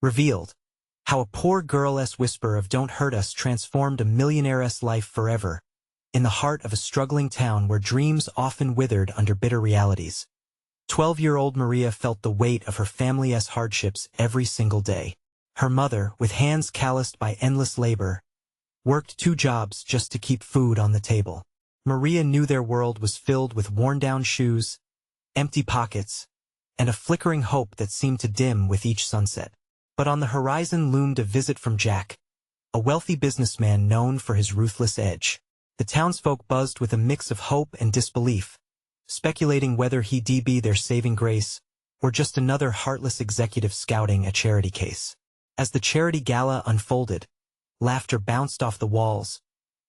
revealed how a poor girl's whisper of "don't hurt us" transformed a millionaire's life forever, in the heart of a struggling town where dreams often withered under bitter realities. 12-year-old Maria felt the weight of her family's hardships every single day. Her mother, with hands calloused by endless labor, worked 2 jobs just to keep food on the table. Maria knew their world was filled with worn-down shoes, empty pockets, and a flickering hope that seemed to dim with each sunset. But on the horizon loomed a visit from Jack, a wealthy businessman known for his ruthless edge. The townsfolk buzzed with a mix of hope and disbelief, speculating whether he'd be their saving grace or just another heartless executive scouting a charity case. As the charity gala unfolded, laughter bounced off the walls,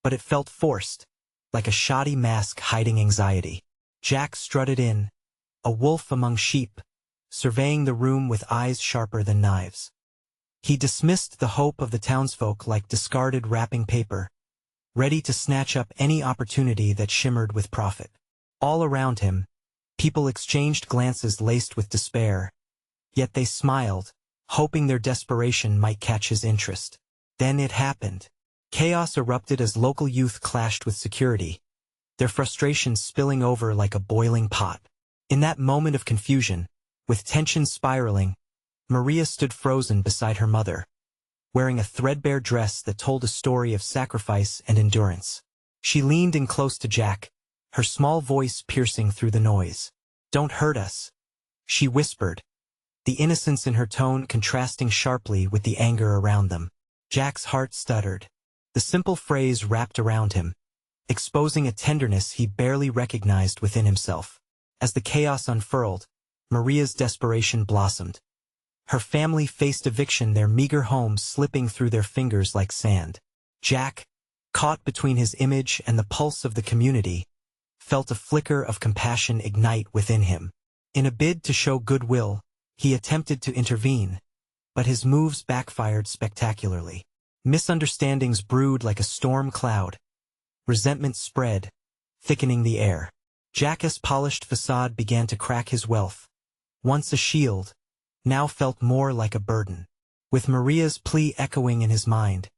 but it felt forced, like a shoddy mask hiding anxiety. Jack strutted in, a wolf among sheep, surveying the room with eyes sharper than knives. He dismissed the hope of the townsfolk like discarded wrapping paper, ready to snatch up any opportunity that shimmered with profit. All around him, people exchanged glances laced with despair, yet they smiled, hoping their desperation might catch his interest. Then it happened. Chaos erupted as local youth clashed with security, their frustrations spilling over like a boiling pot. In that moment of confusion, with tension spiraling, Maria stood frozen beside her mother, wearing a threadbare dress that told a story of sacrifice and endurance. She leaned in close to Jack, her small voice piercing through the noise. "Don't hurt us," she whispered, the innocence in her tone contrasting sharply with the anger around them. Jack's heart stuttered. The simple phrase wrapped around him, exposing a tenderness he barely recognized within himself. As the chaos unfurled, Maria's desperation blossomed. Her family faced eviction, their meager homes slipping through their fingers like sand. Jack, caught between his image and the pulse of the community, felt a flicker of compassion ignite within him. In a bid to show goodwill, he attempted to intervene, but his moves backfired spectacularly. Misunderstandings brewed like a storm cloud. Resentment spread, thickening the air. Jack's polished facade began to crack. His wealth, once a shield, now felt more like a burden. With Maria's plea echoing in his mind,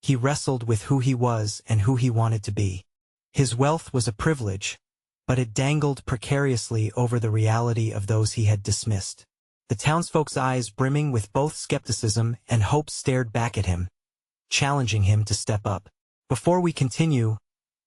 he wrestled with who he was and who he wanted to be. His wealth was a privilege, but it dangled precariously over the reality of those he had dismissed. The townsfolk's eyes, brimming with both skepticism and hope, stared back at him, challenging him to step up. Before we continue,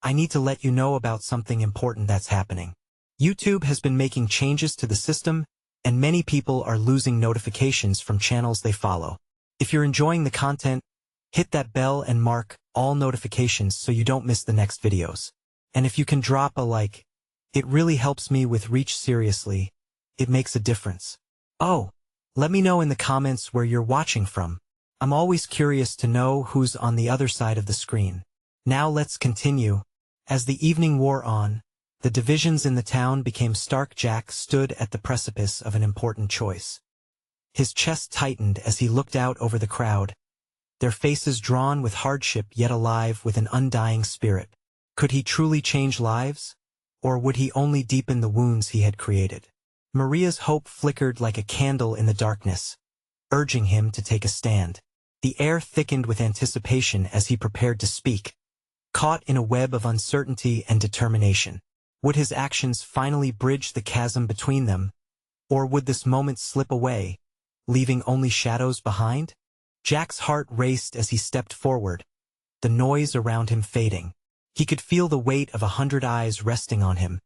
I need to let you know about something important that's happening. YouTube has been making changes to the system, and many people are losing notifications from channels they follow. If you're enjoying the content, hit that bell and mark all notifications so you don't miss the next videos. And if you can drop a like, it really helps me with reach. Seriously, it makes a difference. Oh, let me know in the comments where you're watching from. I'm always curious to know who's on the other side of the screen. Now let's continue. As the evening wore on, the divisions in the town became stark. Jack stood at the precipice of an important choice. His chest tightened as he looked out over the crowd, their faces drawn with hardship yet alive with an undying spirit. Could he truly change lives? Or would he only deepen the wounds he had created? Maria's hope flickered like a candle in the darkness, urging him to take a stand. The air thickened with anticipation as he prepared to speak, caught in a web of uncertainty and determination. Would his actions finally bridge the chasm between them, or would this moment slip away, leaving only shadows behind? Jack's heart raced as he stepped forward, the noise around him fading. He could feel the weight of 100 eyes resting on him,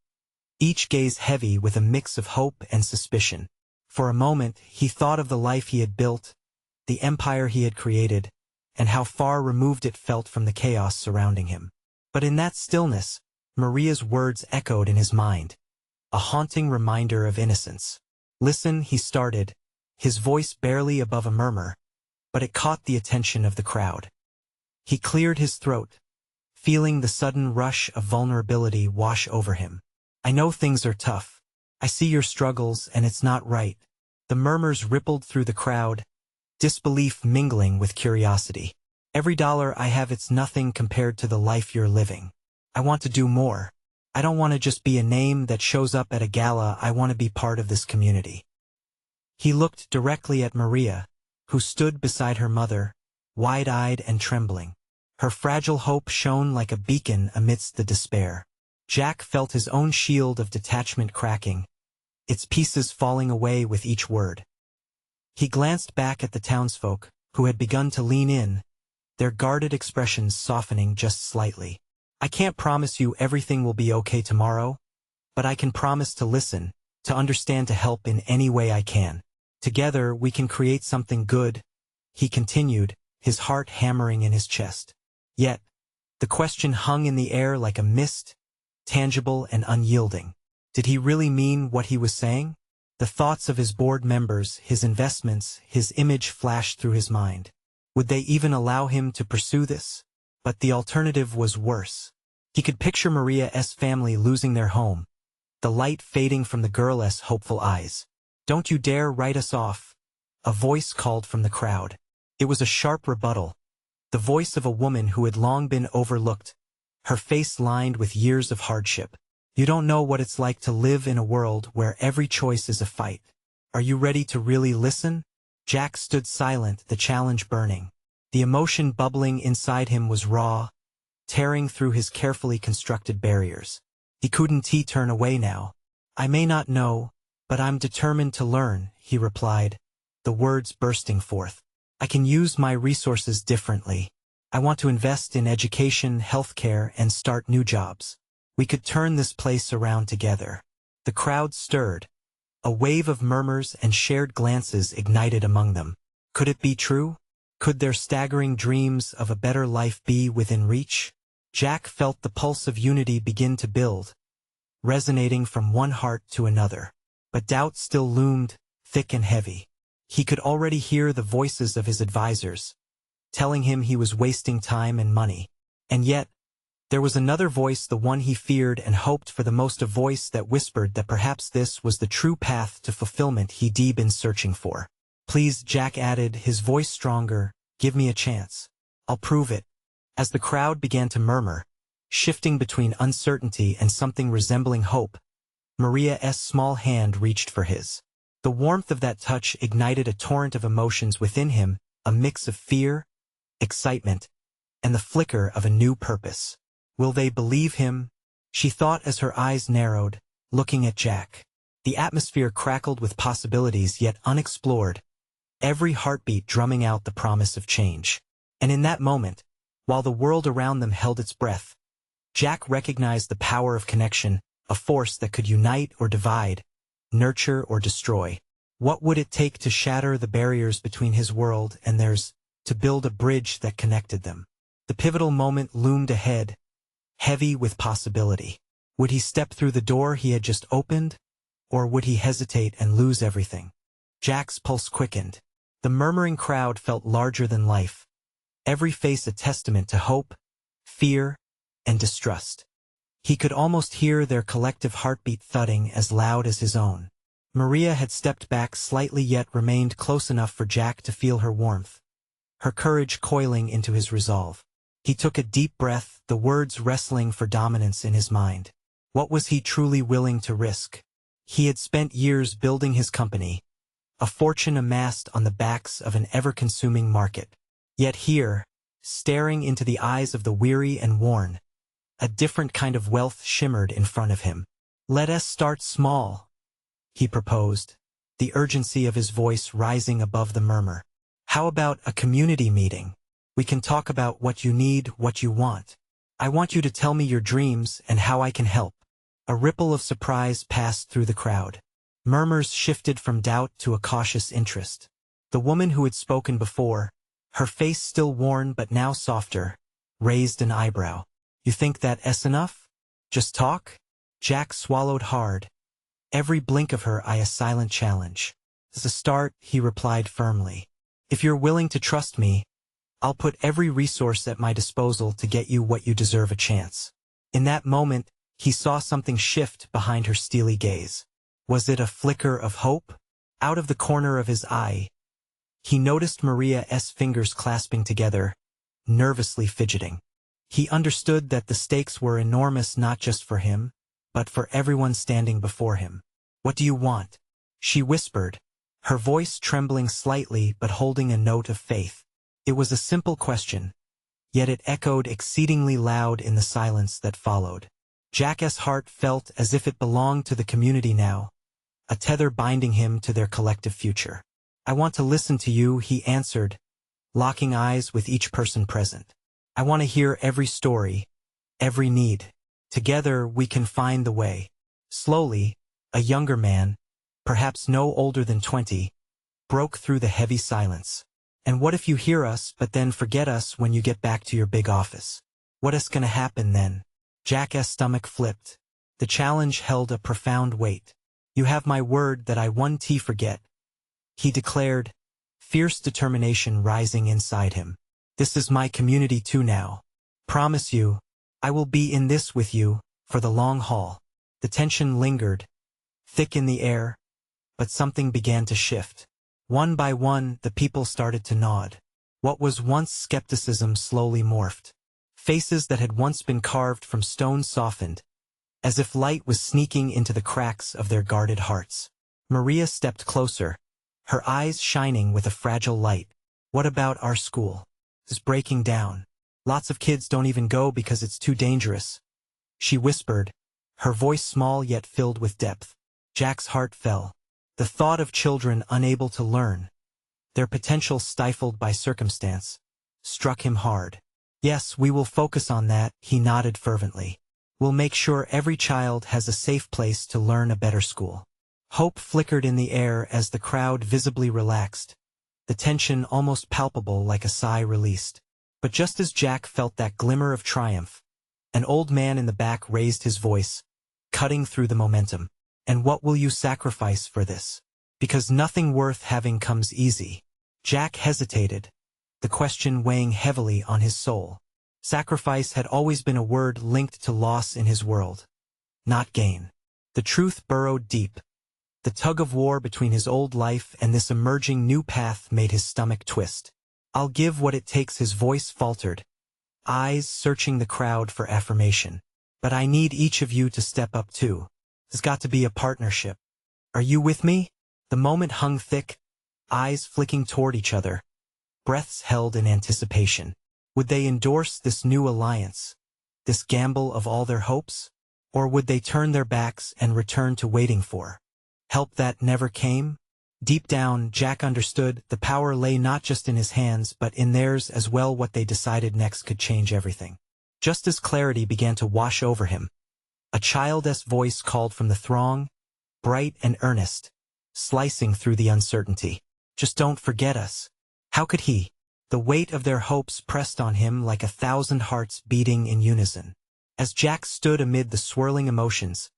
each gaze heavy with a mix of hope and suspicion. For a moment, he thought of the life he had built, the empire he had created, and how far removed it felt from the chaos surrounding him. But in that stillness, Maria's words echoed in his mind, a haunting reminder of innocence. "Listen," he started, his voice barely above a murmur, but it caught the attention of the crowd. He cleared his throat, feeling the sudden rush of vulnerability wash over him. "I know things are tough. I see your struggles, and it's not right." The murmurs rippled through the crowd, disbelief mingling with curiosity. "Every dollar I have, it's nothing compared to the life you're living. I want to do more. I don't want to just be a name that shows up at a gala. I want to be part of this community." He looked directly at Maria, who stood beside her mother, wide-eyed and trembling. Her fragile hope shone like a beacon amidst the despair. Jack felt his own shield of detachment cracking, its pieces falling away with each word. He glanced back at the townsfolk, who had begun to lean in, their guarded expressions softening just slightly. "I can't promise you everything will be okay tomorrow, but I can promise to listen, to understand, to help in any way I can. Together we can create something good," he continued, his heart hammering in his chest. Yet, the question hung in the air like a mist, tangible and unyielding. Did he really mean what he was saying? The thoughts of his board members, his investments, his image flashed through his mind. Would they even allow him to pursue this? But the alternative was worse. He could picture Maria's family losing their home, the light fading from the girl's hopeful eyes. "Don't you dare write us off," a voice called from the crowd. It was a sharp rebuttal, the voice of a woman who had long been overlooked, her face lined with years of hardship. "You don't know what it's like to live in a world where every choice is a fight. Are you ready to really listen?" Jack stood silent, the challenge burning. The emotion bubbling inside him was raw, tearing through his carefully constructed barriers. He couldn't turn away now. "I may not know, but I'm determined to learn," he replied, the words bursting forth. "I can use my resources differently. I want to invest in education, healthcare, and start new jobs. We could turn this place around together." The crowd stirred. A wave of murmurs and shared glances ignited among them. Could it be true? Could their staggering dreams of a better life be within reach? Jack felt the pulse of unity begin to build, resonating from one heart to another. But doubt still loomed, thick and heavy. He could already hear the voices of his advisors, telling him he was wasting time and money. And yet, there was another voice, the one he feared and hoped for the most, a voice that whispered that perhaps this was the true path to fulfillment he'd been searching for. "Please," Jack added, his voice stronger, "give me a chance. I'll prove it." As the crowd began to murmur, shifting between uncertainty and something resembling hope, Maria's small hand reached for his. The warmth of that touch ignited a torrent of emotions within him, a mix of fear, excitement, and the flicker of a new purpose. "Will they believe him?" she thought as her eyes narrowed, looking at Jack. The atmosphere crackled with possibilities yet unexplored, every heartbeat drumming out the promise of change. And in that moment, while the world around them held its breath, Jack recognized the power of connection, a force that could unite or divide, nurture or destroy. What would it take to shatter the barriers between his world and theirs, to build a bridge that connected them? The pivotal moment loomed ahead, heavy with possibility. Would he step through the door he had just opened, or would he hesitate and lose everything? Jack's pulse quickened. The murmuring crowd felt larger than life, every face a testament to hope, fear, and distrust. He could almost hear their collective heartbeat thudding as loud as his own. Maria had stepped back slightly yet remained close enough for Jack to feel her warmth, her courage coiling into his resolve. He took a deep breath, the words wrestling for dominance in his mind. What was he truly willing to risk? He had spent years building his company, a fortune amassed on the backs of an ever-consuming market. Yet here, staring into the eyes of the weary and worn, a different kind of wealth shimmered in front of him. "Let us start small," he proposed, the urgency of his voice rising above the murmur. "How about a community meeting? We can talk about what you need, what you want. I want you to tell me your dreams and how I can help." A ripple of surprise passed through the crowd. Murmurs shifted from doubt to a cautious interest. The woman who had spoken before, her face still worn but now softer, raised an eyebrow. "You think that's enough? Just talk?" Jack swallowed hard, every blink of her eye a silent challenge. "As a start," he replied firmly. "If you're willing to trust me, I'll put every resource at my disposal to get you what you deserve, a chance." In that moment, he saw something shift behind her steely gaze. Was it a flicker of hope? Out of the corner of his eye, he noticed Maria's fingers clasping together, nervously fidgeting. He understood that the stakes were enormous, not just for him, but for everyone standing before him. "What do you want?" she whispered, her voice trembling slightly but holding a note of faith. It was a simple question, yet it echoed exceedingly loud in the silence that followed. Jack's heart felt as if it belonged to the community now, a tether binding him to their collective future. "I want to listen to you," he answered, locking eyes with each person present. "I want to hear every story, every need. Together we can find the way." Slowly, a younger man, perhaps no older than 20, broke through the heavy silence. "And what if you hear us but then forget us when you get back to your big office? What's gonna happen then?" Jack's stomach flipped. The challenge held a profound weight. "You have my word that I won't forget," he declared, fierce determination rising inside him. "This is my community too now. Promise you, I will be in this with you, for the long haul." The tension lingered, thick in the air, but something began to shift. One by one, the people started to nod. What was once skepticism slowly morphed. Faces that had once been carved from stone softened, as if light was sneaking into the cracks of their guarded hearts. Maria stepped closer, her eyes shining with a fragile light. "What about our school? It's breaking down. Lots of kids don't even go because it's too dangerous," she whispered, her voice small yet filled with depth. Jack's heart fell. The thought of children unable to learn, their potential stifled by circumstance, struck him hard. "Yes, we will focus on that," he nodded fervently. "We'll make sure every child has a safe place to learn a better school." Hope flickered in the air as the crowd visibly relaxed, the tension almost palpable like a sigh released. But just as Jack felt that glimmer of triumph, an old man in the back raised his voice, cutting through the momentum. "And what will you sacrifice for this? Because nothing worth having comes easy." Jack hesitated, the question weighing heavily on his soul. Sacrifice had always been a word linked to loss in his world, not gain. The truth burrowed deep. The tug-of-war between his old life and this emerging new path made his stomach twist. "I'll give what it takes," his voice faltered, eyes searching the crowd for affirmation. "But I need each of you to step up too. There's got to be a partnership. Are you with me?" The moment hung thick, eyes flicking toward each other, breaths held in anticipation. Would they endorse this new alliance, this gamble of all their hopes? Or would they turn their backs and return to waiting for help that never came? Deep down, Jack understood the power lay not just in his hands but in theirs as well. What they decided next could change everything. Just as clarity began to wash over him, a childish voice called from the throng, bright and earnest, slicing through the uncertainty. "Just don't forget us." How could he? The weight of their hopes pressed on him like 1,000 hearts beating in unison. As Jack stood amid the swirling emotions,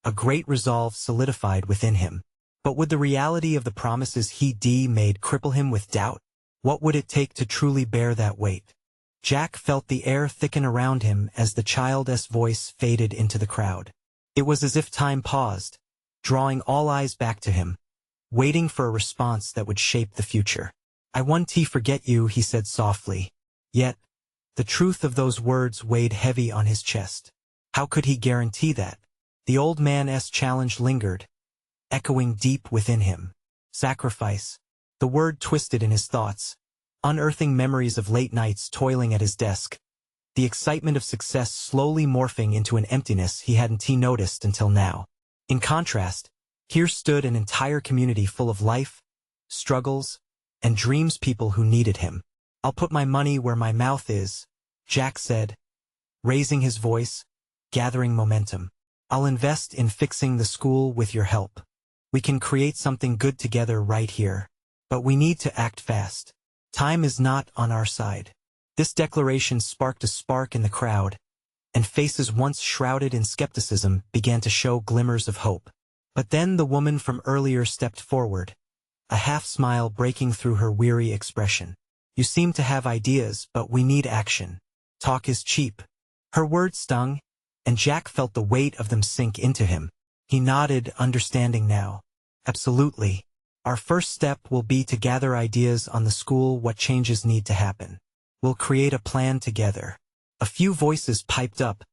a great resolve solidified within him. But would the reality of the promises he'd made cripple him with doubt? What would it take to truly bear that weight? Jack felt the air thicken around him as the childish voice faded into the crowd. It was as if time paused, drawing all eyes back to him, waiting for a response that would shape the future. "I won't forget you," he said softly. Yet, the truth of those words weighed heavy on his chest. How could he guarantee that? The old man's challenge lingered, echoing deep within him. Sacrifice. The word twisted in his thoughts, unearthing memories of late nights toiling at his desk, the excitement of success slowly morphing into an emptiness he hadn't noticed until now. In contrast, here stood an entire community full of life, struggles, and dreams, people who needed him. "I'll put my money where my mouth is," Jack said, raising his voice, gathering momentum. "I'll invest in fixing the school with your help. We can create something good together right here. But we need to act fast. Time is not on our side." This declaration sparked a spark in the crowd, and faces once shrouded in skepticism began to show glimmers of hope. But then the woman from earlier stepped forward, a half-smile breaking through her weary expression. "You seem to have ideas, but we need action. Talk is cheap." Her words stung, and Jack felt the weight of them sink into him. He nodded, understanding now. "Absolutely. Our first step will be to gather ideas on the school, what changes need to happen. We'll create a plan together." A few voices piped up,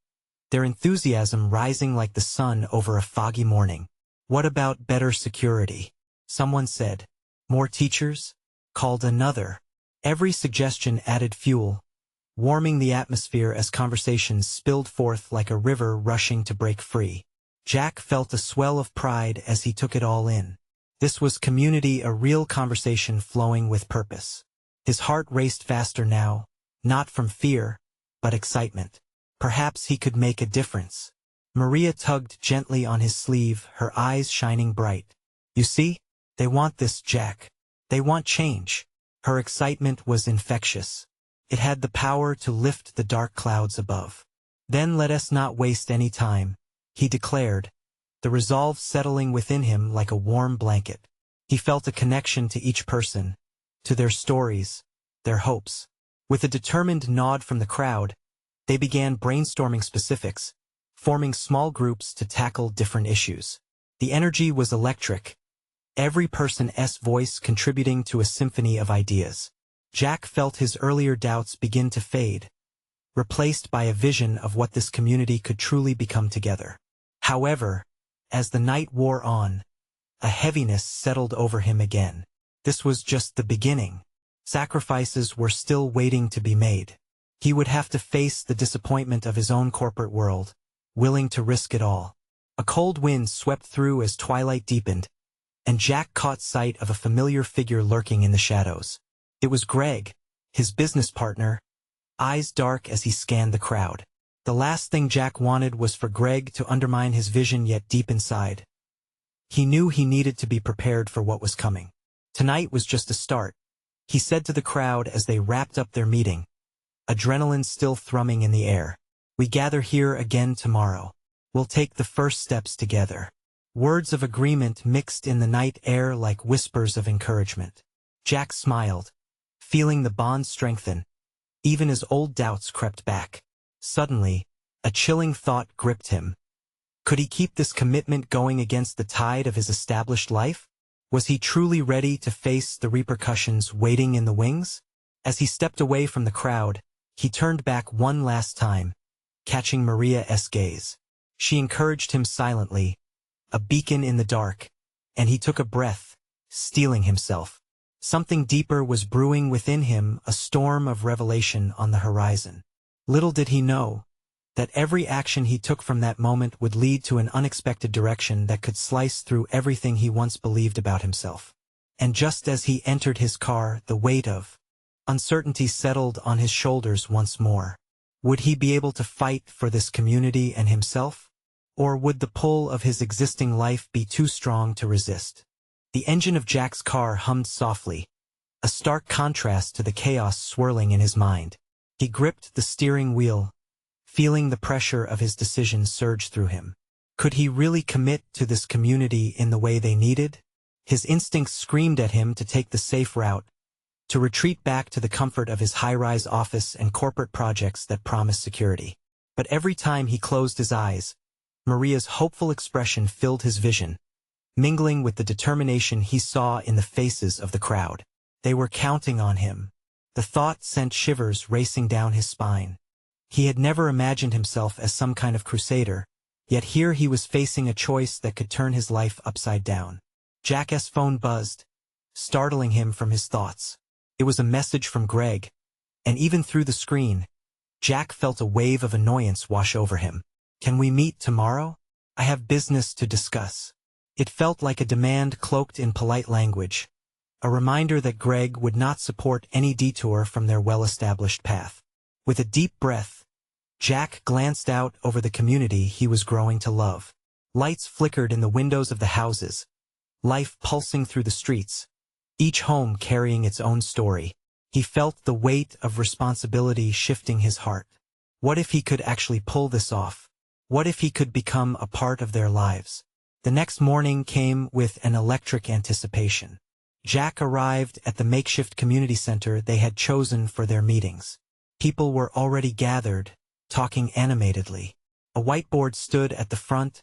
their enthusiasm rising like the sun over a foggy morning. "What about better security?" someone said. More teachers? Called another. Every suggestion added fuel, warming the atmosphere as conversations spilled forth like a river rushing to break free. Jack felt a swell of pride as he took it all in. This was community, a real conversation flowing with purpose. His heart raced faster now, not from fear, but excitement. Perhaps he could make a difference. Maria tugged gently on his sleeve, her eyes shining bright. You see? They want this, Jack. They want change. Her excitement was infectious. It had the power to lift the dark clouds above. Then let us not waste any time, he declared, the resolve settling within him like a warm blanket. He felt a connection to each person, to their stories, their hopes. With a determined nod from the crowd, they began brainstorming specifics, forming small groups to tackle different issues. The energy was electric, every person's voice contributing to a symphony of ideas. Jack felt his earlier doubts begin to fade, replaced by a vision of what this community could truly become together. However, as the night wore on, a heaviness settled over him again. This was just the beginning. Sacrifices were still waiting to be made. He would have to face the disappointment of his own corporate world, willing to risk it all. A cold wind swept through as twilight deepened, and Jack caught sight of a familiar figure lurking in the shadows. It was Greg, his business partner, eyes dark as he scanned the crowd. The last thing Jack wanted was for Greg to undermine his vision, yet deep inside, he knew he needed to be prepared for what was coming. Tonight was just a start, he said to the crowd as they wrapped up their meeting, adrenaline still thrumming in the air. We gather here again tomorrow. We'll take the first steps together. Words of agreement mixed in the night air like whispers of encouragement. Jack smiled, feeling the bond strengthen, even as old doubts crept back. Suddenly, a chilling thought gripped him. Could he keep this commitment going against the tide of his established life? Was he truly ready to face the repercussions waiting in the wings? As he stepped away from the crowd, he turned back one last time, catching Maria's gaze. She encouraged him silently, a beacon in the dark, and he took a breath, steeling himself. Something deeper was brewing within him, a storm of revelation on the horizon. Little did he know that every action he took from that moment would lead to an unexpected direction that could slice through everything he once believed about himself. And just as he entered his car, the weight of uncertainty settled on his shoulders once more. Would he be able to fight for this community and himself? Or would the pull of his existing life be too strong to resist? The engine of Jack's car hummed softly, a stark contrast to the chaos swirling in his mind. He gripped the steering wheel, feeling the pressure of his decision surge through him. Could he really commit to this community in the way they needed? His instincts screamed at him to take the safe route, to retreat back to the comfort of his high-rise office and corporate projects that promised security. But every time he closed his eyes, Maria's hopeful expression filled his vision, mingling with the determination he saw in the faces of the crowd. They were counting on him. The thought sent shivers racing down his spine. He had never imagined himself as some kind of crusader, yet here he was facing a choice that could turn his life upside down. Jack's phone buzzed, startling him from his thoughts. It was a message from Greg, and even through the screen, Jack felt a wave of annoyance wash over him. Can we meet tomorrow? I have business to discuss. It felt like a demand cloaked in polite language, a reminder that Greg would not support any detour from their well-established path. With a deep breath, Jack glanced out over the community he was growing to love. Lights flickered in the windows of the houses, life pulsing through the streets, each home carrying its own story. He felt the weight of responsibility shifting his heart. What if he could actually pull this off? What if he could become a part of their lives? The next morning came with an electric anticipation. Jack arrived at the makeshift community center they had chosen for their meetings. People were already gathered, talking animatedly. A whiteboard stood at the front,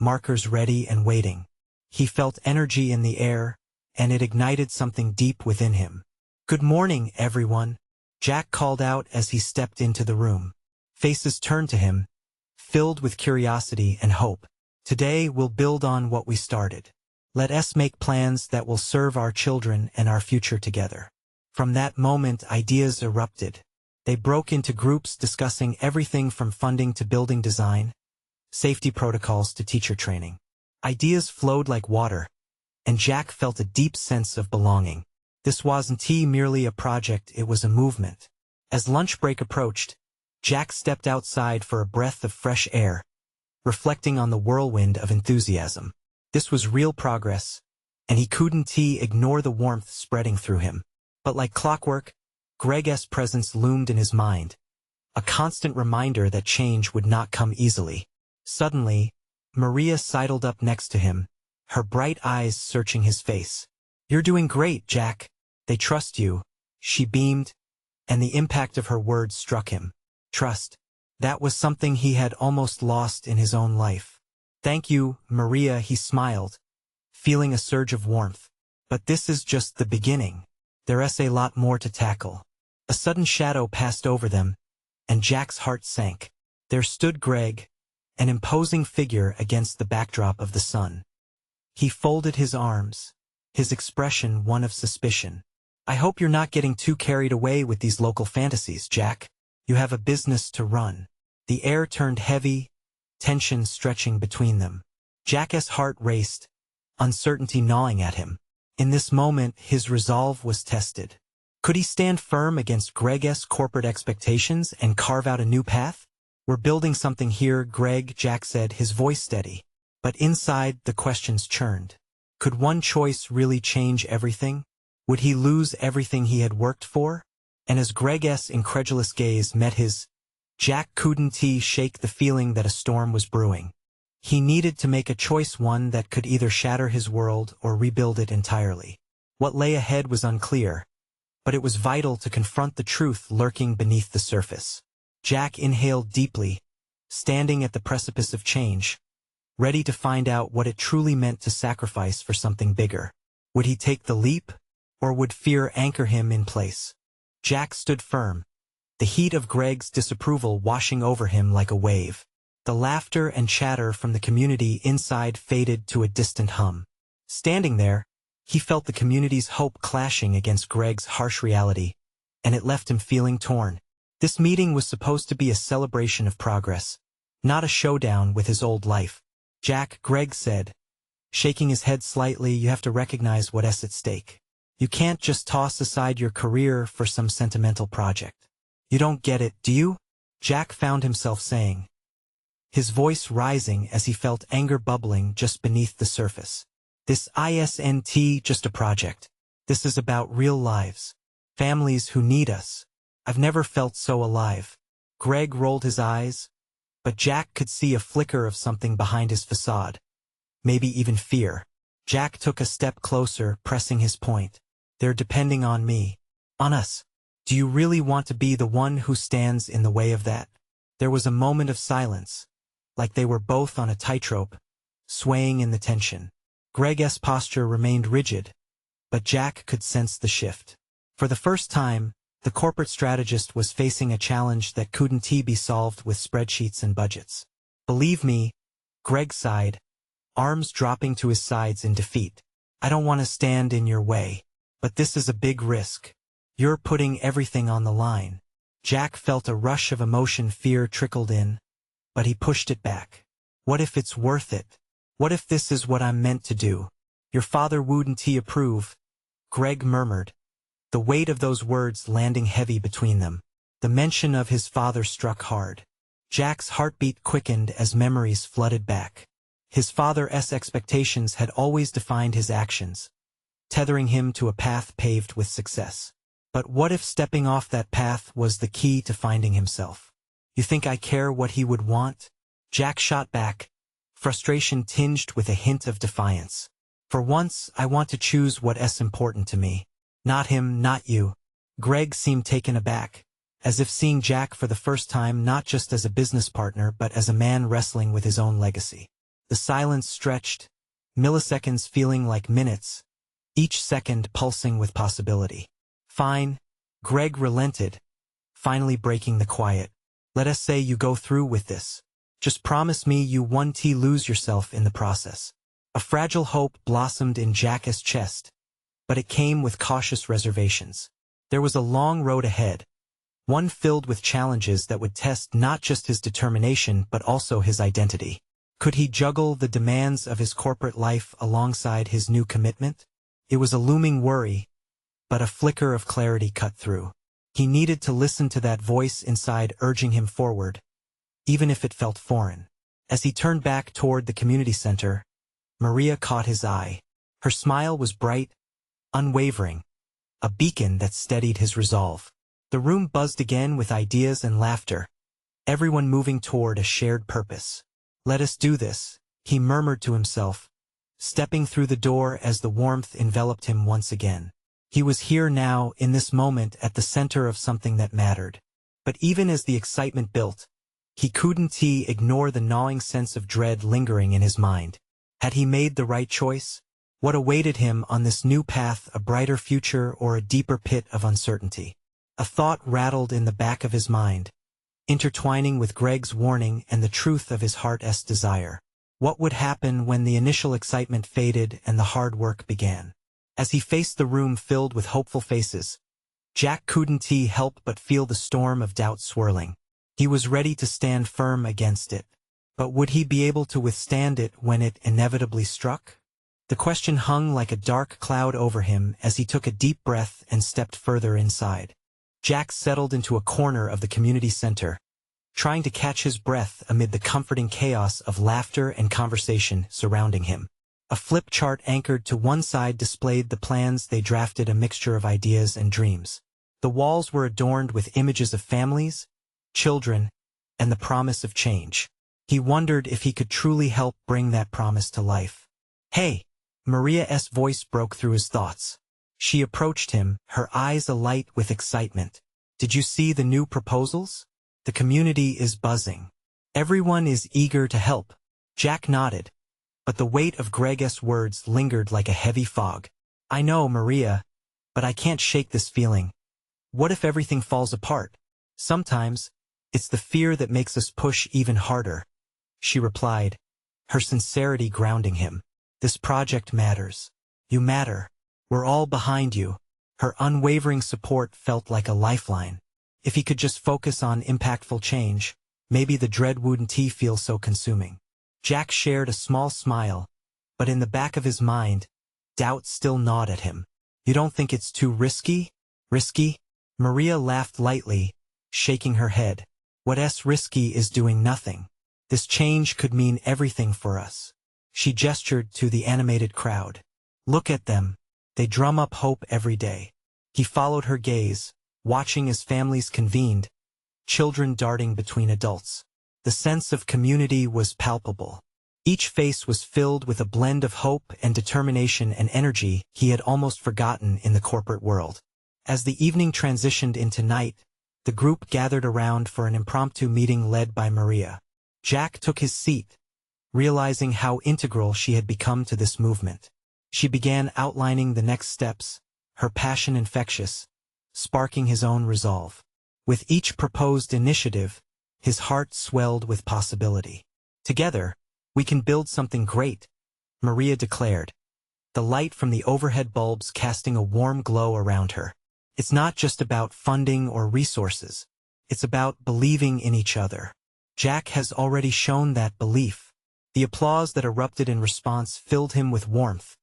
markers ready and waiting. He felt energy in the air, and it ignited something deep within him. Good morning, everyone, Jack called out as he stepped into the room. Faces turned to him, filled with curiosity and hope. Today we'll build on what we started. Let us make plans that will serve our children and our future together. From that moment, ideas erupted. They broke into groups discussing everything from funding to building design, safety protocols to teacher training. Ideas flowed like water, and Jack felt a deep sense of belonging. This wasn't merely a project, it was a movement. As lunch break approached, Jack stepped outside for a breath of fresh air, reflecting on the whirlwind of enthusiasm. This was real progress, and he couldn't ignore the warmth spreading through him. But like clockwork, Greg's presence loomed in his mind, a constant reminder that change would not come easily. Suddenly, Maria sidled up next to him, her bright eyes searching his face. "You're doing great, Jack. They trust you," she beamed, and the impact of her words struck him. Trust. That was something he had almost lost in his own life. "Thank you, Maria," he smiled, feeling a surge of warmth. "But this is just the beginning. There's a lot more to tackle." A sudden shadow passed over them, and Jack's heart sank. There stood Greg, an imposing figure against the backdrop of the sun. He folded his arms, his expression one of suspicion. "I hope you're not getting too carried away with these local fantasies, Jack. You have a business to run." The air turned heavy, tension stretching between them. Jack's heart raced, uncertainty gnawing at him. In this moment, his resolve was tested. Could he stand firm against Greg's corporate expectations and carve out a new path? "We're building something here, Greg," Jack said, his voice steady. But inside, the questions churned. Could one choice really change everything? Would he lose everything he had worked for? And as Greg's incredulous gaze met his, Jack couldn't shake the feeling that a storm was brewing. He needed to make a choice, one that could either shatter his world or rebuild it entirely. What lay ahead was unclear, but it was vital to confront the truth lurking beneath the surface. Jack inhaled deeply, standing at the precipice of change, ready to find out what it truly meant to sacrifice for something bigger. Would he take the leap, or would fear anchor him in place? Jack stood firm, the heat of Greg's disapproval washing over him like a wave. The laughter and chatter from the community inside faded to a distant hum. Standing there, he felt the community's hope clashing against Greg's harsh reality, and it left him feeling torn. This meeting was supposed to be a celebration of progress, not a showdown with his old life. "Jack," Greg said, shaking his head slightly, "you have to recognize what's at stake. You can't just toss aside your career for some sentimental project. You don't get it, do you?" Jack found himself saying, his voice rising as he felt anger bubbling just beneath the surface. "This isn't just a project. This is about real lives. Families who need us. I've never felt so alive." Greg rolled his eyes, but Jack could see a flicker of something behind his facade. Maybe even fear. Jack took a step closer, pressing his point. "They're depending on me. On us. Do you really want to be the one who stands in the way of that?" There was a moment of silence, like they were both on a tightrope, swaying in the tension. Greg's posture remained rigid, but Jack could sense the shift. For the first time, the corporate strategist was facing a challenge that couldn't be solved with spreadsheets and budgets. "Believe me," Greg sighed, arms dropping to his sides in defeat. "I don't want to stand in your way, but this is a big risk. You're putting everything on the line." Jack felt a rush of emotion, fear trickled in, but he pushed it back. "What if it's worth it? What if this is what I'm meant to do?" "Your father wouldn't approve," Greg murmured, the weight of those words landing heavy between them. The mention of his father struck hard. Jack's heartbeat quickened as memories flooded back. His father's expectations had always defined his actions, tethering him to a path paved with success. But what if stepping off that path was the key to finding himself? "You think I care what he would want?" Jack shot back, frustration tinged with a hint of defiance. "For once, I want to choose what's important to me. Not him, not you." Greg seemed taken aback, as if seeing Jack for the first time not just as a business partner but as a man wrestling with his own legacy. The silence stretched, milliseconds feeling like minutes, each second pulsing with possibility. "Fine," Greg relented, finally breaking the quiet. "Let us say you go through with this. Just promise me you won't lose yourself in the process." A fragile hope blossomed in Jack's chest, but it came with cautious reservations. There was a long road ahead, one filled with challenges that would test not just his determination but also his identity. Could he juggle the demands of his corporate life alongside his new commitment? It was a looming worry, but a flicker of clarity cut through. He needed to listen to that voice inside urging him forward, even if it felt foreign. As he turned back toward the community center, Maria caught his eye. Her smile was bright, unwavering, a beacon that steadied his resolve. The room buzzed again with ideas and laughter, everyone moving toward a shared purpose. "Let us do this," he murmured to himself, stepping through the door as the warmth enveloped him once again. He was here now, in this moment, at the center of something that mattered. But even as the excitement built, he couldn't ignore the gnawing sense of dread lingering in his mind. Had he made the right choice? What awaited him on this new path, a brighter future or a deeper pit of uncertainty? A thought rattled in the back of his mind, intertwining with Greg's warning and the truth of his heart's desire. What would happen when the initial excitement faded and the hard work began? As he faced the room filled with hopeful faces, Jack couldn't help but feel the storm of doubt swirling. He was ready to stand firm against it. But would he be able to withstand it when it inevitably struck? The question hung like a dark cloud over him as he took a deep breath and stepped further inside. Jack settled into a corner of the community center, trying to catch his breath amid the comforting chaos of laughter and conversation surrounding him. A flip chart anchored to one side displayed the plans they drafted, a mixture of ideas and dreams. The walls were adorned with images of families, children, and the promise of change. He wondered if he could truly help bring that promise to life. "Hey!" Maria's voice broke through his thoughts. She approached him, her eyes alight with excitement. "Did you see the new proposals? The community is buzzing. Everyone is eager to help." Jack nodded, but the weight of Greg's words lingered like a heavy fog. "I know, Maria, but I can't shake this feeling. What if everything falls apart? Sometimes, it's the fear that makes us push even harder," she replied, her sincerity grounding him. "This project matters. You matter. We're all behind you." Her unwavering support felt like a lifeline. If he could just focus on impactful change, maybe the dread wouldn't feel so consuming. Jack shared a small smile, but in the back of his mind, doubt still gnawed at him. "You don't think it's too risky?" "Risky?" Maria laughed lightly, shaking her head. "What's risky is doing nothing. This change could mean everything for us." She gestured to the animated crowd. "Look at them. They drum up hope every day." He followed her gaze, watching as families convened, children darting between adults. The sense of community was palpable. Each face was filled with a blend of hope and determination and energy he had almost forgotten in the corporate world. As the evening transitioned into night, the group gathered around for an impromptu meeting led by Maria. Jack took his seat, realizing how integral she had become to this movement. She began outlining the next steps, her passion infectious, sparking his own resolve. With each proposed initiative, his heart swelled with possibility. "Together, we can build something great," Maria declared, the light from the overhead bulbs casting a warm glow around her. "It's not just about funding or resources. It's about believing in each other." Jack has already shown that belief. The applause that erupted in response filled him with warmth,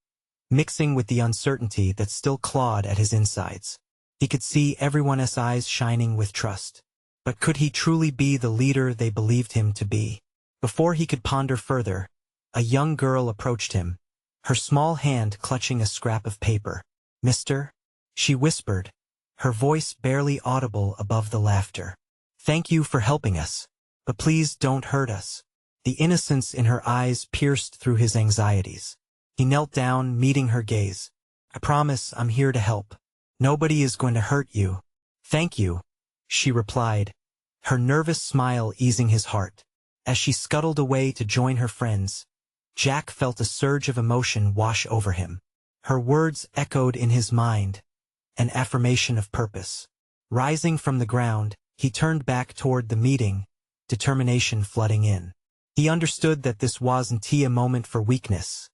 mixing with the uncertainty that still clawed at his insides. He could see everyone's eyes shining with trust. But could he truly be the leader they believed him to be? Before he could ponder further, a young girl approached him, her small hand clutching a scrap of paper. "Mister?" she whispered, her voice barely audible above the laughter. "Thank you for helping us. But please don't hurt us." The innocence in her eyes pierced through his anxieties. He knelt down, meeting her gaze. "I promise I'm here to help. Nobody is going to hurt you." "Thank you," she replied, her nervous smile easing his heart. As she scuttled away to join her friends, Jack felt a surge of emotion wash over him. Her words echoed in his mind, an affirmation of purpose. Rising from the ground, he turned back toward the meeting, determination flooding in. He understood that this wasn't a moment for weakness.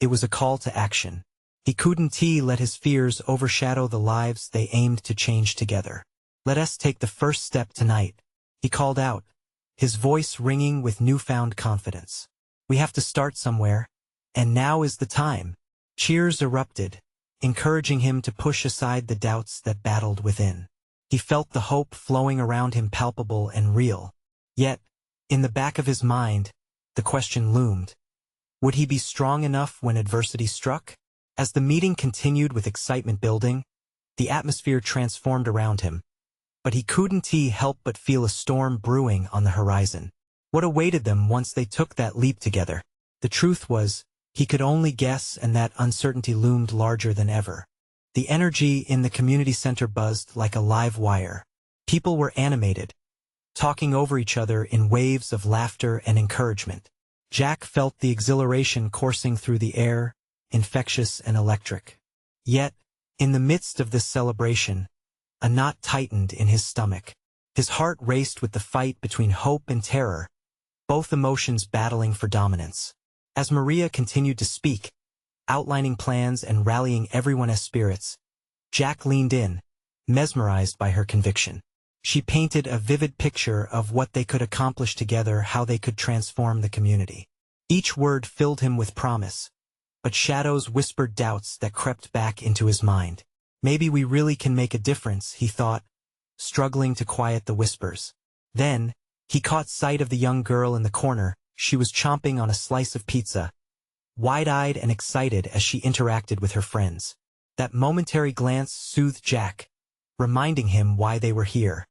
It was a call to action. He couldn't let his fears overshadow the lives they aimed to change together. "Let us take the first step tonight," he called out, his voice ringing with newfound confidence. "We have to start somewhere, and now is the time." Cheers erupted, encouraging him to push aside the doubts that battled within. He felt the hope flowing around him, palpable and real. Yet, in the back of his mind, the question loomed. Would he be strong enough when adversity struck? As the meeting continued with excitement building, the atmosphere transformed around him. But he couldn't help but feel a storm brewing on the horizon. What awaited them once they took that leap together? The truth was, he could only guess, and that uncertainty loomed larger than ever. The energy in the community center buzzed like a live wire. People were animated, talking over each other in waves of laughter and encouragement. Jack felt the exhilaration coursing through the air, infectious and electric. Yet, in the midst of this celebration, a knot tightened in his stomach. His heart raced with the fight between hope and terror, both emotions battling for dominance. As Maria continued to speak, outlining plans and rallying everyone's spirits, Jack leaned in, mesmerized by her conviction. She painted a vivid picture of what they could accomplish together, how they could transform the community. Each word filled him with promise, but shadows whispered doubts that crept back into his mind. Maybe we really can make a difference, he thought, struggling to quiet the whispers. Then, he caught sight of the young girl in the corner. She was chomping on a slice of pizza, wide-eyed and excited as she interacted with her friends. That momentary glance soothed Jack, reminding him why they were here.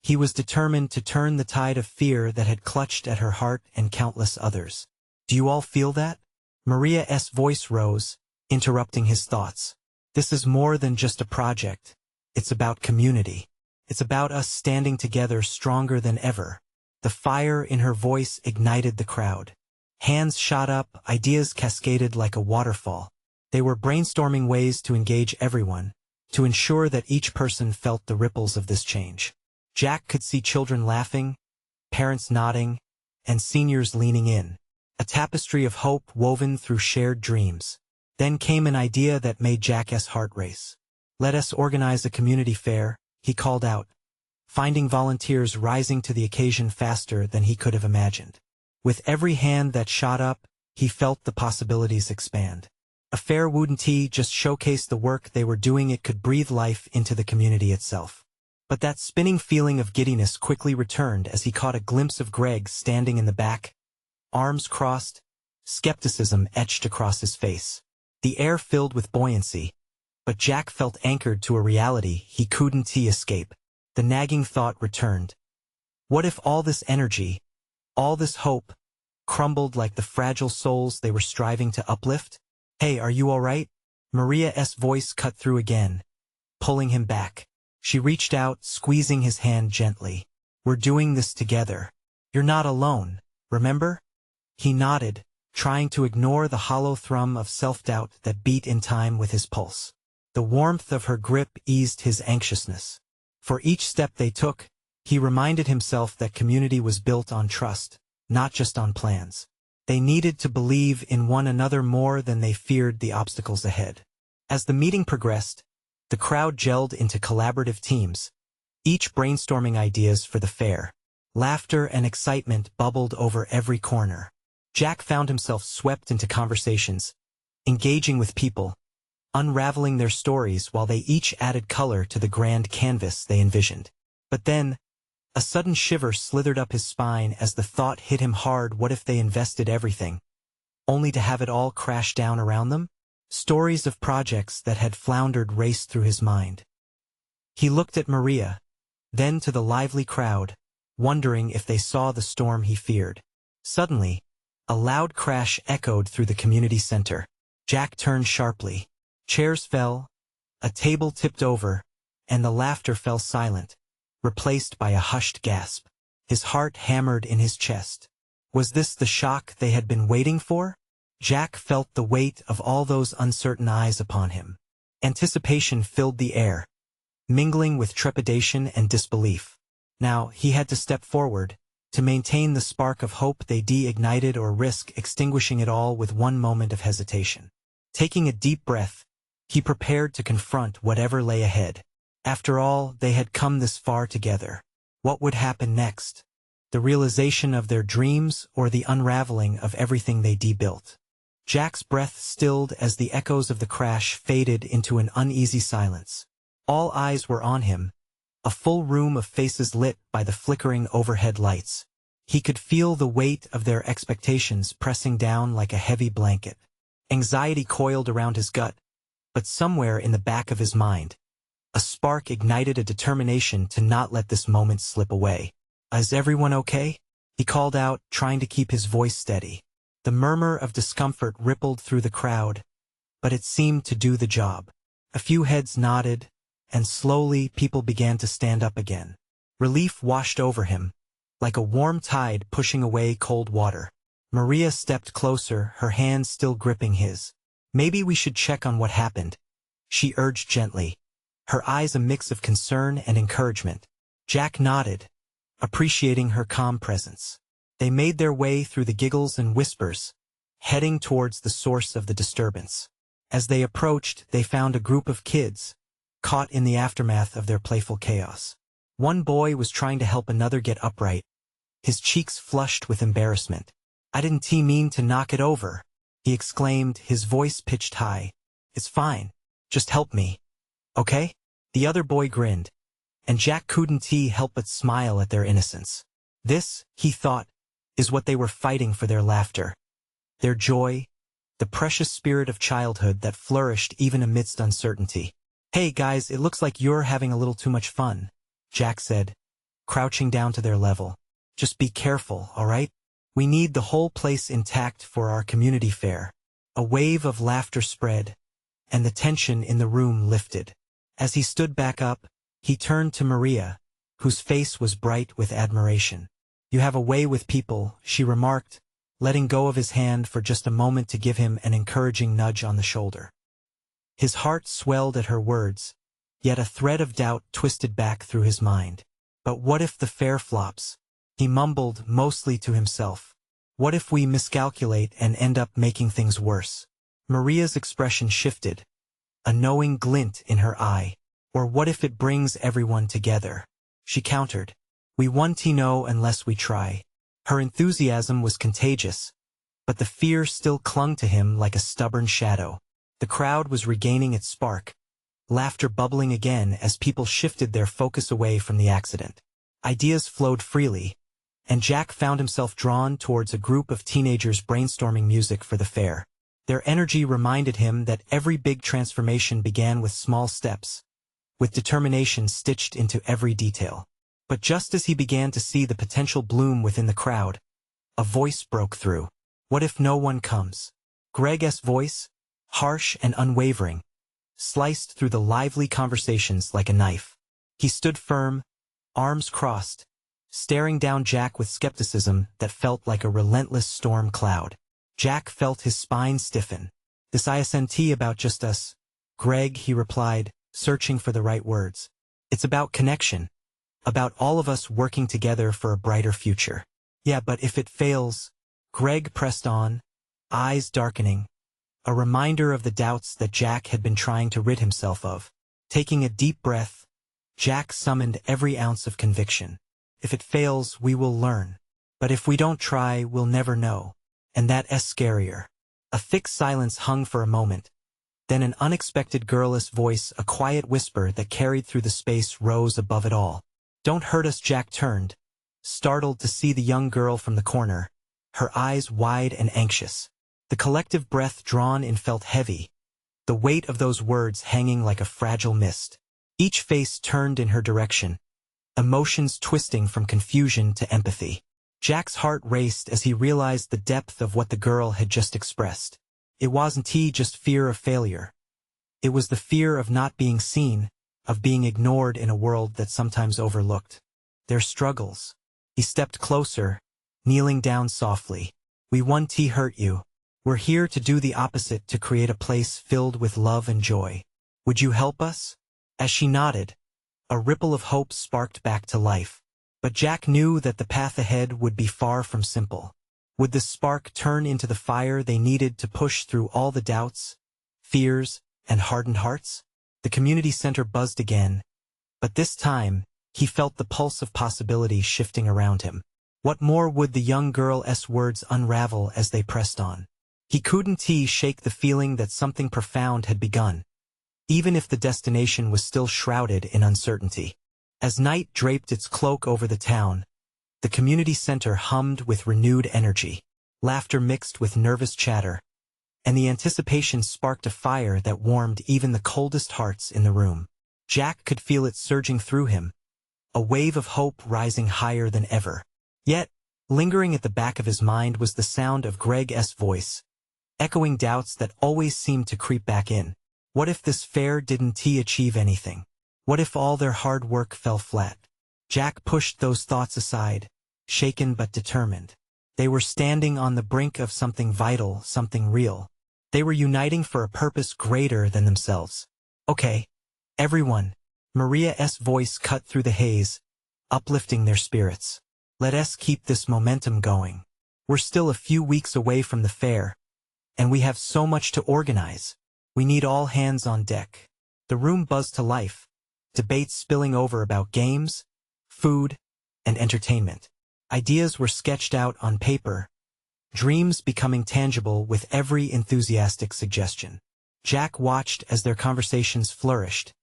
He was determined to turn the tide of fear that had clutched at her heart and countless others. "Do you all feel that?" Maria's voice rose, interrupting his thoughts. "This is more than just a project. It's about community. It's about us standing together stronger than ever." The fire in her voice ignited the crowd. Hands shot up, ideas cascaded like a waterfall. They were brainstorming ways to engage everyone, to ensure that each person felt the ripples of this change. Jack could see children laughing, parents nodding, and seniors leaning in. A tapestry of hope woven through shared dreams. Then came an idea that made Jack's heart race. "Let us organize a community fair," he called out, finding volunteers rising to the occasion faster than he could have imagined. With every hand that shot up, he felt the possibilities expand. A fair wouldn't just showcase the work they were doing, it could breathe life into the community itself. But that spinning feeling of giddiness quickly returned as he caught a glimpse of Greg standing in the back, arms crossed, skepticism etched across his face. The air filled with buoyancy, but Jack felt anchored to a reality he couldn't escape. The nagging thought returned. What if all this energy, all this hope, crumbled like the fragile souls they were striving to uplift? "Hey, are you all right?" Maria's voice cut through again, pulling him back. She reached out, squeezing his hand gently. "We're doing this together. You're not alone, remember?" He nodded, trying to ignore the hollow thrum of self-doubt that beat in time with his pulse. The warmth of her grip eased his anxiousness. For each step they took, he reminded himself that community was built on trust, not just on plans. They needed to believe in one another more than they feared the obstacles ahead. As the meeting progressed, the crowd gelled into collaborative teams, each brainstorming ideas for the fair. Laughter and excitement bubbled over every corner. Jack found himself swept into conversations, engaging with people, unraveling their stories while they each added color to the grand canvas they envisioned. But then, a sudden shiver slithered up his spine as the thought hit him hard. What if they invested everything, only to have it all crash down around them? Stories of projects that had floundered raced through his mind. He looked at Maria, then to the lively crowd, wondering if they saw the storm he feared. Suddenly, a loud crash echoed through the community center. Jack turned sharply. Chairs fell, a table tipped over, and the laughter fell silent, replaced by a hushed gasp. His heart hammered in his chest. Was this the shock they had been waiting for? Jack felt the weight of all those uncertain eyes upon him. Anticipation filled the air, mingling with trepidation and disbelief. Now, he had to step forward, To maintain the spark of hope, they ignited or risk extinguishing it all with one moment of hesitation. Taking a deep breath, he prepared to confront whatever lay ahead. After all, they had come this far together. What would happen next? The realization of their dreams or the unraveling of everything they built? Jack's breath stilled as the echoes of the crash faded into an uneasy silence. All eyes were on him, a full room of faces lit by the flickering overhead lights. He could feel the weight of their expectations pressing down like a heavy blanket. Anxiety coiled around his gut, but somewhere in the back of his mind, a spark ignited a determination to not let this moment slip away. "Is everyone okay?" he called out, trying to keep his voice steady. The murmur of discomfort rippled through the crowd, but it seemed to do the job. A few heads nodded, and slowly people began to stand up again. Relief washed over him, like a warm tide pushing away cold water. Maria stepped closer, her hand still gripping his. "Maybe we should check on what happened," she urged gently, her eyes a mix of concern and encouragement. Jack nodded, appreciating her calm presence. They made their way through the giggles and whispers, heading towards the source of the disturbance. As they approached, they found a group of kids, caught in the aftermath of their playful chaos. One boy was trying to help another get upright, his cheeks flushed with embarrassment. "I didn't mean to knock it over," he exclaimed, his voice pitched high. "It's fine. Just help me. Okay?" The other boy grinned, and Jack couldn't help but smile at their innocence. This, he thought, is what they were fighting for: their laughter, their joy, the precious spirit of childhood that flourished even amidst uncertainty. "Hey guys, it looks like you're having a little too much fun," Jack said, crouching down to their level. "Just be careful, all right? We need the whole place intact for our community fair." A wave of laughter spread, and the tension in the room lifted. As he stood back up, he turned to Maria, whose face was bright with admiration. "You have a way with people," she remarked, letting go of his hand for just a moment to give him an encouraging nudge on the shoulder. His heart swelled at her words, yet a thread of doubt twisted back through his mind. "But what if the fair flops?" he mumbled, mostly to himself. "What if we miscalculate and end up making things worse?" Maria's expression shifted, a knowing glint in her eye. "Or what if it brings everyone together?" she countered. "We won't know unless we try." Her enthusiasm was contagious, but the fear still clung to him like a stubborn shadow. The crowd was regaining its spark, laughter bubbling again as people shifted their focus away from the accident. Ideas flowed freely, and Jack found himself drawn towards a group of teenagers brainstorming music for the fair. Their energy reminded him that every big transformation began with small steps, with determination stitched into every detail. But just as he began to see the potential bloom within the crowd, a voice broke through. "What if no one comes?" Greg's voice, harsh and unwavering, sliced through the lively conversations like a knife. He stood firm, arms crossed, staring down Jack with skepticism that felt like a relentless storm cloud. Jack felt his spine stiffen. "This isn't about just us, Greg," he replied, searching for the right words. "It's about connection. About all of us working together for a brighter future." "Yeah, but if it fails," Greg pressed on, eyes darkening, a reminder of the doubts that Jack had been trying to rid himself of. Taking a deep breath, Jack summoned every ounce of conviction. "If it fails, we will learn. But if we don't try, we'll never know. And that's scarier." A thick silence hung for a moment. Then an unexpected girlish voice, a quiet whisper that carried through the space, rose above it all. "Don't hurt us." Jack turned, startled to see the young girl from the corner, her eyes wide and anxious. The collective breath drawn in felt heavy, the weight of those words hanging like a fragile mist. Each face turned in her direction, emotions twisting from confusion to empathy. Jack's heart raced as he realized the depth of what the girl had just expressed. It wasn't just fear of failure. It was the fear of not being seen, of being ignored in a world that sometimes overlooked their struggles. He stepped closer, kneeling down softly. "We won't hurt you. We're here to do the opposite, to create a place filled with love and joy. Would you help us?" As she nodded, a ripple of hope sparked back to life. But Jack knew that the path ahead would be far from simple. Would the spark turn into the fire they needed to push through all the doubts, fears, and hardened hearts? The community center buzzed again, but this time, he felt the pulse of possibility shifting around him. What more would the young girl's words unravel as they pressed on? He couldn't shake the feeling that something profound had begun, even if the destination was still shrouded in uncertainty. As night draped its cloak over the town, the community center hummed with renewed energy. Laughter mixed with nervous chatter, and the anticipation sparked a fire that warmed even the coldest hearts in the room. Jack could feel it surging through him, a wave of hope rising higher than ever. Yet, lingering at the back of his mind was the sound of Greg's voice, echoing doubts that always seemed to creep back in. What if this fair didn't achieve anything? What if all their hard work fell flat? Jack pushed those thoughts aside, shaken but determined. They were standing on the brink of something vital, something real. They were uniting for a purpose greater than themselves. Okay, everyone. Maria's voice cut through the haze, uplifting their spirits. Let us keep this momentum going. We're still a few weeks away from the fair, and we have so much to organize. We need all hands on deck. The room buzzed to life, debates spilling over about games, food, and entertainment. Ideas were sketched out on paper, dreams becoming tangible with every enthusiastic suggestion. Jack watched as their conversations flourished,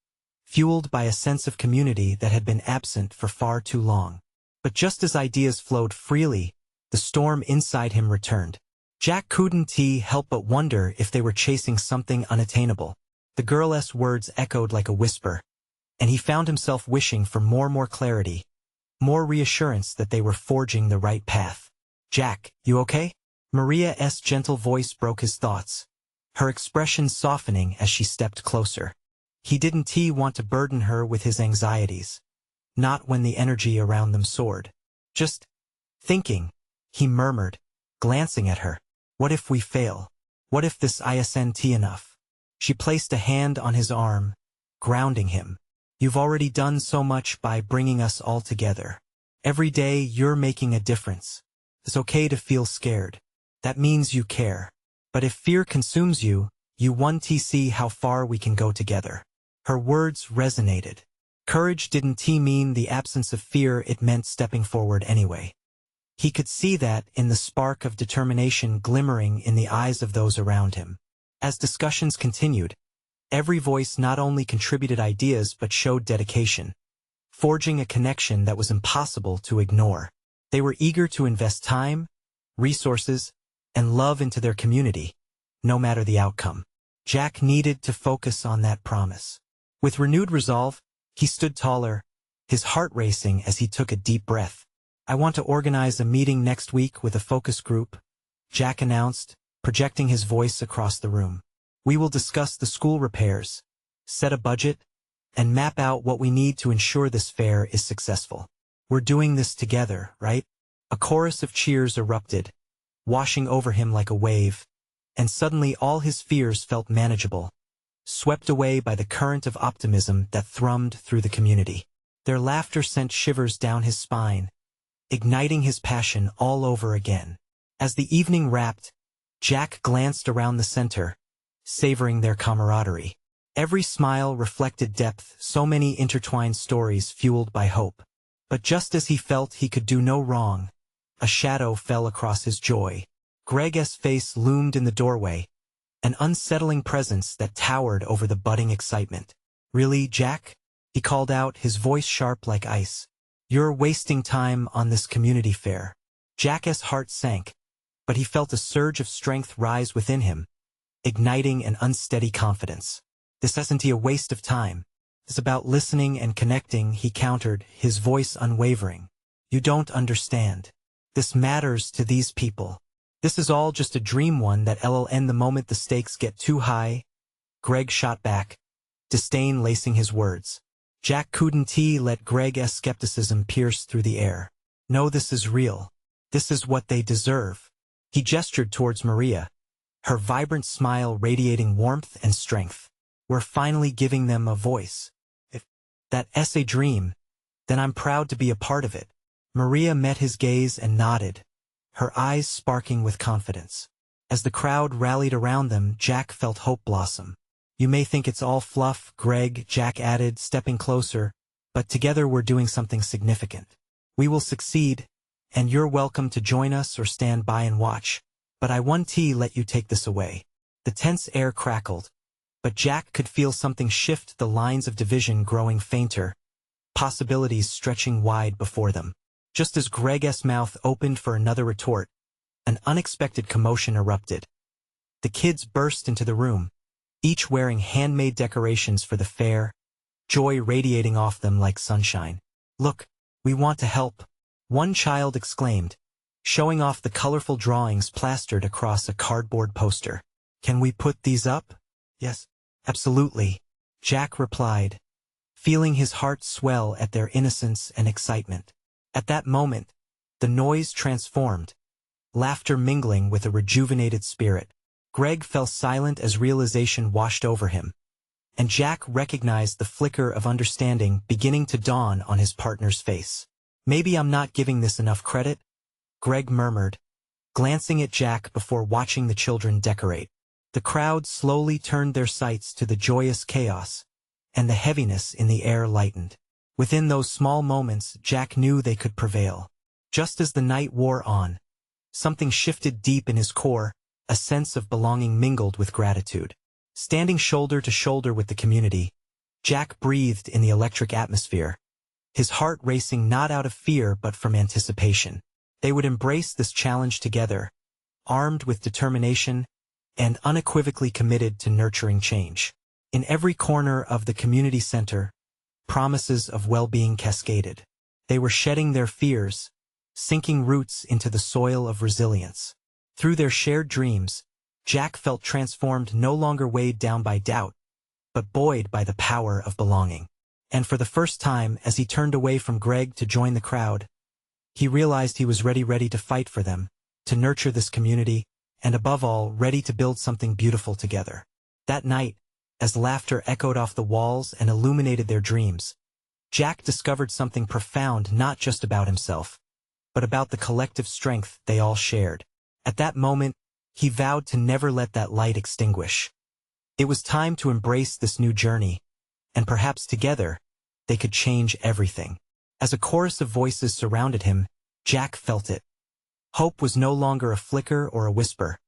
fueled by a sense of community that had been absent for far too long. But just as ideas flowed freely, the storm inside him returned. Jack couldn't help but wonder if they were chasing something unattainable. The girl's words echoed like a whisper, and he found himself wishing for more clarity, more reassurance that they were forging the right path. Jack, you okay? Maria's gentle voice broke his thoughts, her expression softening as she stepped closer. He didn't want to burden her with his anxieties, not when the energy around them soared. Just thinking, he murmured, glancing at her. What if we fail? What if this isn't enough? She placed a hand on his arm, grounding him. You've already done so much by bringing us all together. Every day you're making a difference. It's okay to feel scared. That means you care. But if fear consumes you, you want to see how far we can go together. Her words resonated. Courage didn't mean the absence of fear, it meant stepping forward anyway. He could see that in the spark of determination glimmering in the eyes of those around him. As discussions continued, every voice not only contributed ideas but showed dedication, forging a connection that was impossible to ignore. They were eager to invest time, resources, and love into their community, no matter the outcome. Jack needed to focus on that promise. With renewed resolve, he stood taller, his heart racing as he took a deep breath. I want to organize a meeting next week with a focus group, Jack announced, projecting his voice across the room. We will discuss the school repairs, set a budget, and map out what we need to ensure this fair is successful. We're doing this together, right? A chorus of cheers erupted, washing over him like a wave, and suddenly all his fears felt manageable, swept away by the current of optimism that thrummed through the community. Their laughter sent shivers down his spine, igniting his passion all over again. As the evening wrapped, Jack glanced around the center, savoring their camaraderie. Every smile reflected depth, so many intertwined stories fueled by hope. But just as he felt he could do no wrong, a shadow fell across his joy. Greg's face loomed in the doorway, an unsettling presence that towered over the budding excitement. Really, Jack? He called out, his voice sharp like ice. You're wasting time on this community fair. Jack's heart sank, but he felt a surge of strength rise within him, igniting an unsteady confidence. This isn't a waste of time. It's about listening and connecting, he countered, his voice unwavering. You don't understand. This matters to these people. This is all just a dream, one that'll end the moment the stakes get too high. Greg shot back, disdain lacing his words. Jack couldn't let Greg's skepticism pierce through the air. No, this is real. This is what they deserve. He gestured towards Maria, her vibrant smile radiating warmth and strength. We're finally giving them a voice. If that's a dream, then I'm proud to be a part of it. Maria met his gaze and nodded, her eyes sparking with confidence. As the crowd rallied around them, Jack felt hope blossom. "You may think it's all fluff, Greg," Jack added, stepping closer, "but together we're doing something significant. We will succeed, and you're welcome to join us or stand by and watch. But I won't let you take this away." The tense air crackled, but Jack could feel something shift, the lines of division growing fainter, possibilities stretching wide before them. Just as Greg's mouth opened for another retort, an unexpected commotion erupted. The kids burst into the room, each wearing handmade decorations for the fair, joy radiating off them like sunshine. "Look, we want to help," one child exclaimed, showing off the colorful drawings plastered across a cardboard poster. "Can we put these up?" "Yes, absolutely," Jack replied, feeling his heart swell at their innocence and excitement. At that moment, the noise transformed, laughter mingling with a rejuvenated spirit. Greg fell silent as realization washed over him, and Jack recognized the flicker of understanding beginning to dawn on his partner's face. "Maybe I'm not giving this enough credit," Greg murmured, glancing at Jack before watching the children decorate. The crowd slowly turned their sights to the joyous chaos, and the heaviness in the air lightened. Within those small moments, Jack knew they could prevail. Just as the night wore on, something shifted deep in his core, a sense of belonging mingled with gratitude. Standing shoulder to shoulder with the community, Jack breathed in the electric atmosphere, his heart racing not out of fear but from anticipation. They would embrace this challenge together, armed with determination and unequivocally committed to nurturing change. In every corner of the community center, promises of well-being cascaded. They were shedding their fears, sinking roots into the soil of resilience. Through their shared dreams, Jack felt transformed, no longer weighed down by doubt, but buoyed by the power of belonging. And for the first time, as he turned away from Greg to join the crowd, he realized he was ready to fight for them, to nurture this community, and above all, ready to build something beautiful together. That night, as laughter echoed off the walls and illuminated their dreams, Jack discovered something profound, not just about himself, but about the collective strength they all shared. At that moment, he vowed to never let that light extinguish. It was time to embrace this new journey, and perhaps together, they could change everything. As a chorus of voices surrounded him, Jack felt it. Hope was no longer a flicker or a whisper.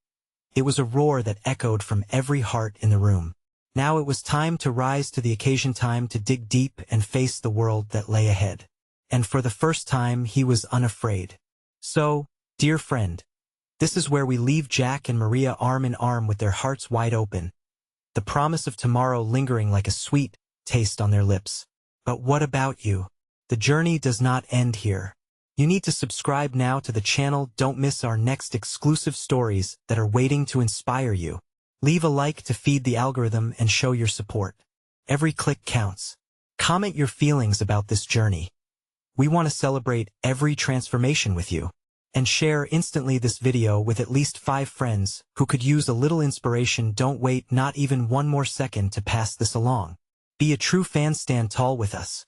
It was a roar that echoed from every heart in the room. Now it was time to rise to the occasion, time to dig deep and face the world that lay ahead. And for the first time, he was unafraid. So, dear friend, this is where we leave Jack and Maria arm in arm with their hearts wide open, the promise of tomorrow lingering like a sweet taste on their lips. But what about you? The journey does not end here. You need to subscribe now to the channel. Don't miss our next exclusive stories that are waiting to inspire you. Leave a like to feed the algorithm and show your support. Every click counts. Comment your feelings about this journey. We want to celebrate every transformation with you. And share instantly this video with at least 5 friends who could use a little inspiration. Don't wait not even one more second to pass this along. Be a true fan, stand tall with us.